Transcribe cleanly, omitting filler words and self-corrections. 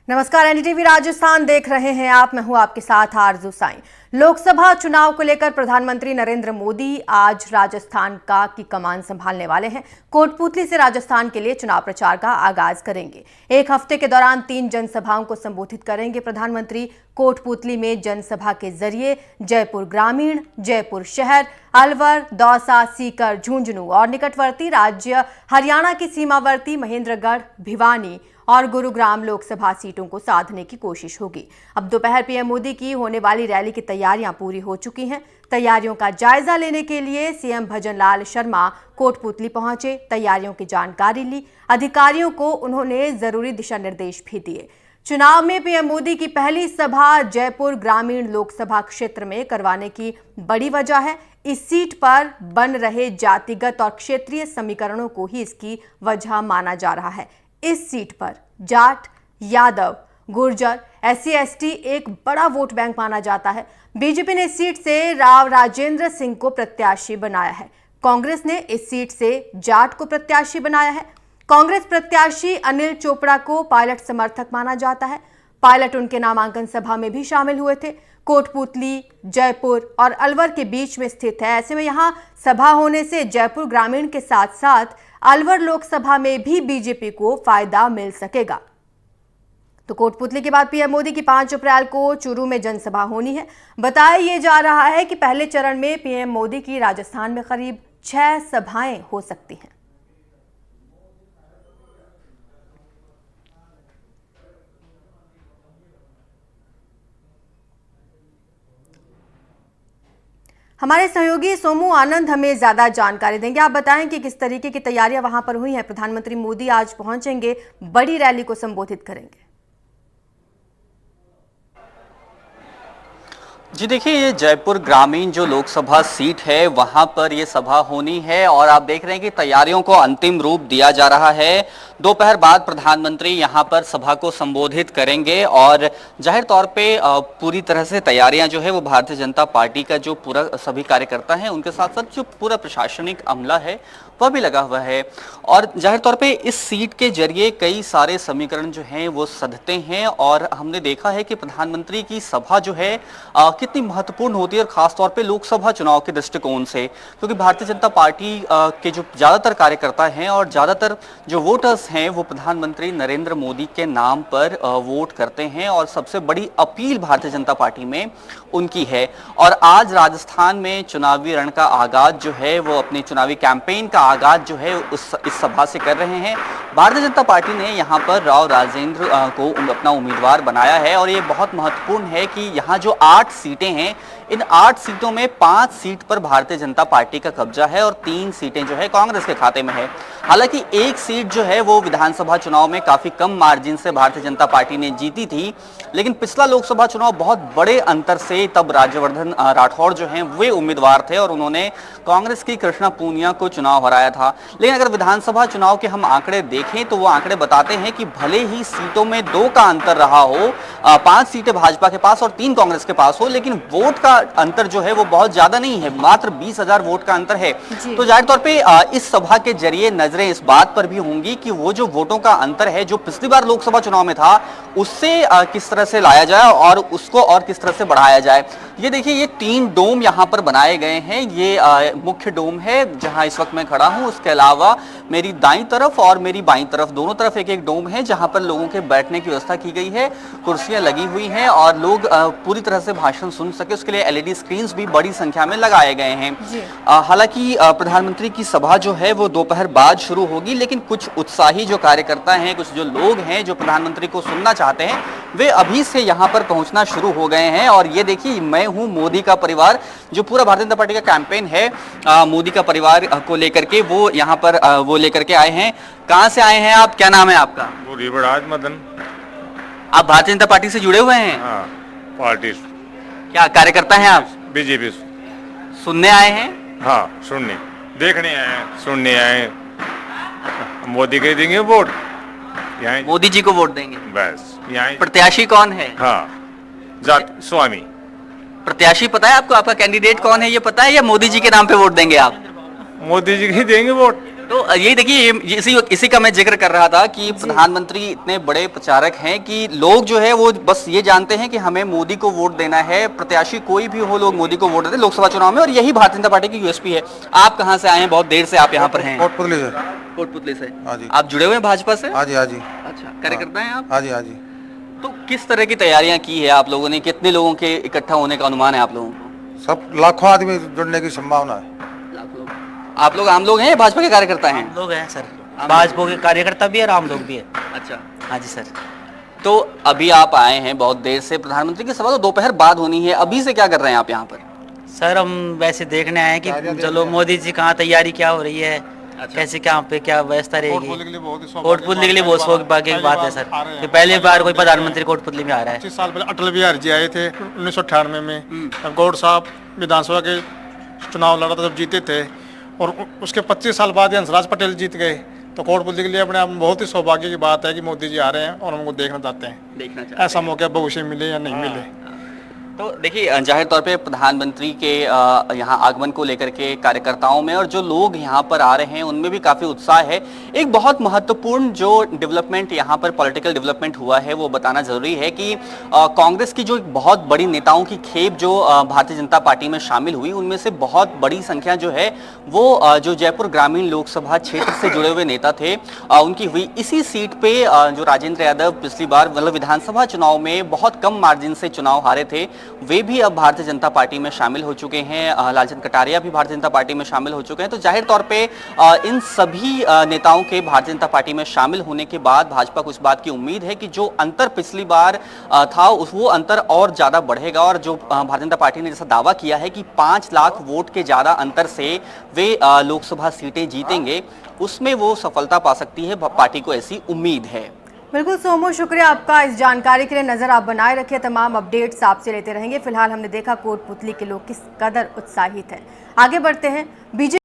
नमस्कार, एनडीटीवी राजस्थान देख रहे हैं आप। मैं हूं आपके साथ आरजू साईं। लोकसभा चुनाव को लेकर प्रधानमंत्री नरेंद्र मोदी आज राजस्थान की कमान संभालने वाले हैं। कोटपूतली से राजस्थान के लिए चुनाव प्रचार का आगाज करेंगे। एक हफ्ते के दौरान 3 जनसभाओं को संबोधित करेंगे प्रधानमंत्री। कोटपूतली में जनसभा के जरिए जयपुर ग्रामीण, जयपुर शहर, अलवर, दौसा, सीकर, झुंझुनू और निकटवर्ती राज्य हरियाणा की सीमावर्ती महेंद्रगढ़, भिवानी और गुरुग्राम लोकसभा सीटों को साधने की कोशिश होगी। अब दोपहर पीएम मोदी की होने वाली रैली की तैयारियां पूरी हो चुकी हैं। तैयारियों का जायजा लेने के लिए सीएम भजन लाल शर्मा कोटपूतली पहुंचे, तैयारियों की जानकारी ली। अधिकारियों को उन्होंने जरूरी दिशा निर्देश भी दिए। चुनाव में पीएम मोदी की पहली सभा जयपुर ग्रामीण लोकसभा क्षेत्र में करवाने की बड़ी वजह है। इस सीट पर बन रहे जातिगत और क्षेत्रीय समीकरणों को ही इसकी वजह माना जा रहा है। इस सीट पर जाट, यादव, गुर्जर, SC/ST एक बड़ा वोट बैंक माना जाता है। बीजेपी ने इस सीट से राव राजेंद्र सिंह को प्रत्याशी बनाया है। कांग्रेस ने इस सीट से जाट को प्रत्याशी बनाया है। कांग्रेस प्रत्याशी अनिल चोपड़ा को पायलट समर्थक माना जाता है। पायलट उनके नामांकन सभा में भी शामिल हुए थे। कोटपूतली, जयपुर और अलवर के बीच में स्थित है। ऐसे में यहां सभा होने से जयपुर ग्रामीण के साथ साथ अलवर लोकसभा में भी बीजेपी को फायदा मिल सकेगा। तो कोटपूतली के बाद पीएम मोदी की 5 अप्रैल को चूरू में जनसभा होनी है। बताया यह जा रहा है कि पहले चरण में पीएम मोदी की राजस्थान में करीब 6 सभाएं हो सकती हैं। हमारे सहयोगी सोमू आनंद हमें ज्यादा जानकारी देंगे। आप बताएं कि किस तरीके की तैयारियां वहां पर हुई हैं। प्रधानमंत्री मोदी आज पहुंचेंगे, बड़ी रैली को संबोधित करेंगे। जी देखिए, ये जयपुर ग्रामीण जो लोकसभा सीट है वहां पर ये सभा होनी है और आप देख रहे हैं कि तैयारियों को अंतिम रूप दिया जा रहा है। दोपहर बाद प्रधानमंत्री यहां पर सभा को संबोधित करेंगे और जाहिर तौर पे पूरी तरह से तैयारियां जो है वो भारतीय जनता पार्टी का जो पूरा सभी कार्यकर्ता हैं उनके साथ साथ जो पूरा प्रशासनिक अमला है वह भी लगा हुआ है। और जाहिर तौर पे इस सीट के जरिए कई सारे समीकरण जो हैं वो सधते हैं और हमने देखा है कि प्रधानमंत्री की सभा जो है कितनी महत्वपूर्ण होती है और खासतौर पे लोकसभा चुनाव के दृष्टिकोण से, क्योंकि भारतीय जनता पार्टी के जो ज्यादातर कार्यकर्ता हैं और ज्यादातर जो वोटर्स हैं वो प्रधानमंत्री नरेंद्र मोदी के नाम पर वोट करते हैं और सबसे बड़ी अपील भारतीय जनता पार्टी में उनकी है। और आज राजस्थान में चुनावी रण का आगाज जो है वो अपने चुनावी कैंपेन का आगाज जो है इस सभा से कर रहे हैं। भारतीय जनता पार्टी ने यहाँ पर राव राजेंद्र को अपना उम्मीदवार बनाया है और ये बहुत महत्वपूर्ण है कि यहाँ जो 8 सीटें हैं, इन 8 सीटों में 5 सीट पर भारतीय जनता पार्टी का कब्जा है और 3 सीटें जो है कांग्रेस के खाते में है। हालांकि एक सीट जो है वो विधानसभा चुनाव में काफी कम मार्जिन से भारतीय जनता पार्टी ने जीती थी, लेकिन पिछला लोकसभा चुनाव बहुत बड़े अंतर से तब राज्यवर्धन राठौड़ जो हैं वे उम्मीदवार थे और उन्होंने कांग्रेस की कृष्णा पूनिया को चुनाव हराया था। लेकिन अगर विधानसभा चुनाव के हम आंकड़े देखें तो वो आंकड़े बताते हैं कि भले ही सीटों में 2 का अंतर रहा हो, 5 सीटें भाजपा के पास और 3 कांग्रेस के पास हो, लेकिन वोट का अंतर जो है वो बहुत ज्यादा नहीं है, मात्र 20,000 वोट का अंतर है। तो जाहिर तौर पे इस सभा के जरिए नजरें इस बात पर भी होंगी कि वो जो वोटों का अंतर है जो पिछली बार लोकसभा चुनाव में था उससे किस तरह से लाया जाए और उसको और किस तरह से बढ़ाया जाए। ये देखिए, ये 3 डोम यहाँ पर बनाए गए हैं। ये मुख्य डोम है जहां इस वक्त मैं खड़ा हूं। उसके अलावा मेरी दाईं तरफ और मेरी बाईं तरफ दोनों तरफ एक डोम है जहां पर लोगों के बैठने की व्यवस्था की गई है। कुर्सियां लगी हुई हैं और लोग पूरी तरह से भाषण सुन सके उसके लिए LED स्क्रीन्स भी बड़ी संख्या में लगाए गए हैं। हालांकि प्रधानमंत्री की सभा जो है वो दोपहर बाद शुरू होगी, लेकिन कुछ उत्साही जो कार्यकर्ता हैं, कुछ जो लोग हैं जो प्रधानमंत्री को सुनना चाहते हैं, वे अभी से यहाँ पर पहुंचना शुरू हो गए हैं। और ये देखिए, मैं हूँ मोदी का परिवार, जो पूरा भारतीय जनता पार्टी का कैंपेन है मोदी का परिवार को लेकर के वो यहाँ पर वो लेकर के आए हैं। कहाँ से आए हैं आप, क्या नाम है आपका? मदन। आप भारतीय जनता पार्टी से जुड़े हुए हैं? हाँ, पार्टी। क्या कार्यकर्ता हैं आप? बीजेपी। सुनने आए हैं? हाँ, सुनने, देखने आए हैं, सुनने आए। मोदी के देंगे वोट, मोदी जी को वोट देंगे बस। यहाँ प्रत्याशी कौन है? हाँ, जाट स्वामी। प्रत्याशी पता है आपको? आपका कैंडिडेट कौन है ये पता है, या मोदी जी के नाम पे वोट देंगे आप? मोदी जी के देंगे वोट। तो यही देखिए, इसी का मैं जिक्र कर रहा था कि प्रधानमंत्री इतने बड़े प्रचारक हैं कि लोग जो है वो बस ये जानते हैं कि हमें मोदी को वोट देना है, प्रत्याशी कोई भी हो लोग मोदी को वोट देते हैं लोकसभा चुनाव में, और यही भारतीय जनता पार्टी की यूएसपी है। आप कहाँ से आए हैं? बहुत देर से आप यहाँ पर हैं। कोटपुतली से। कोटपुतली से। हाँ जी। आप जुड़े हुए हैं भाजपा से? हाँ जी, हाँ जी। अच्छा, कार्यकर्ता हैं आप? हाँ जी, हाँ जी। तो किस तरह की तैयारियां की है आप लोगों ने? कितने लोगों के इकट्ठा होने का अनुमान है आप लोगों को? सब लाखों आदमी जुड़ने की संभावना है। लाख लोग। आप लोग आम लोग हैं या भाजपा के कार्यकर्ता हैं? लोग हैं सर, भाजपा के कार्यकर्ता भी है, आम लोग भी है। अच्छा, हाँ जी सर। तो अभी आप आए हैं बहुत देर से, प्रधानमंत्री की सभा तो दोपहर बाद होनी है, अभी से क्या कर रहे हैं आप यहाँ पर? सर हम वैसे देखने आए हैं कि चलो मोदी जी कहाँ तैयारी क्या हो रही है, कैसे क्या पे क्या व्यवस्था रहेगी। कोटपुतली के लिए बहुत सौभाग्य की बात है सर कि पहली बार कोई प्रधानमंत्री कोटपुतली में आ रहा है। 25 साल पहले अटल बिहारी जी आए थे 1998 में, तब गौड़ साहब विधानसभा के चुनाव लड़ा था, जब जीते थे, और उसके 25 साल बाद हंसराज पटेल जीत गए। तो कोटपुतली के लिए अपने आप में बहुत ही सौभाग्य की बात है कि मोदी जी आ रहे हैं और हम उनको देखना चाहते हैं। देखना चाहते ऐसा मौका भविष्य में मिले या नहीं मिले। तो देखिए, जाहिर तौर पे प्रधानमंत्री के यहाँ आगमन को लेकर के कार्यकर्ताओं में और जो लोग यहाँ पर आ रहे हैं उनमें भी काफी उत्साह है। एक बहुत महत्वपूर्ण जो डेवलपमेंट यहाँ पर पॉलिटिकल डेवलपमेंट हुआ है वो बताना जरूरी है कि कांग्रेस की जो एक बहुत बड़ी नेताओं की खेप जो भारतीय जनता पार्टी में शामिल हुई, उनमें से बहुत बड़ी संख्या जो है वो जो जयपुर ग्रामीण लोकसभा क्षेत्र से जुड़े हुए नेता थे उनकी हुई। इसी सीट पे जो राजेंद्र यादव पिछली बार मतलब विधानसभा चुनाव में बहुत कम मार्जिन से चुनाव हारे थे, वे भी अब भारतीय जनता पार्टी में शामिल हो चुके हैं। लालचंद कटारिया भी भारतीय जनता पार्टी में शामिल हो चुके हैं। तो जाहिर तौर पे इन सभी नेताओं के भारतीय जनता पार्टी में शामिल होने के बाद भाजपा को इस बात की उम्मीद है कि जो अंतर पिछली बार था वो अंतर और ज्यादा बढ़ेगा, और जो भारतीय जनता पार्टी ने जैसा दावा किया है कि 5 लाख वोट के ज्यादा अंतर से वे लोकसभा सीटें जीतेंगे, उसमें वो सफलता पा सकती है। पार्टी को ऐसी उम्मीद है। बिल्कुल सोमू, शुक्रिया आपका इस जानकारी के लिए। नजर आप बनाए रखिए, तमाम अपडेट्स आपसे लेते रहेंगे। फिलहाल हमने देखा कोटपुतली के लोग किस कदर उत्साहित हैं। आगे बढ़ते हैं। बीजेपी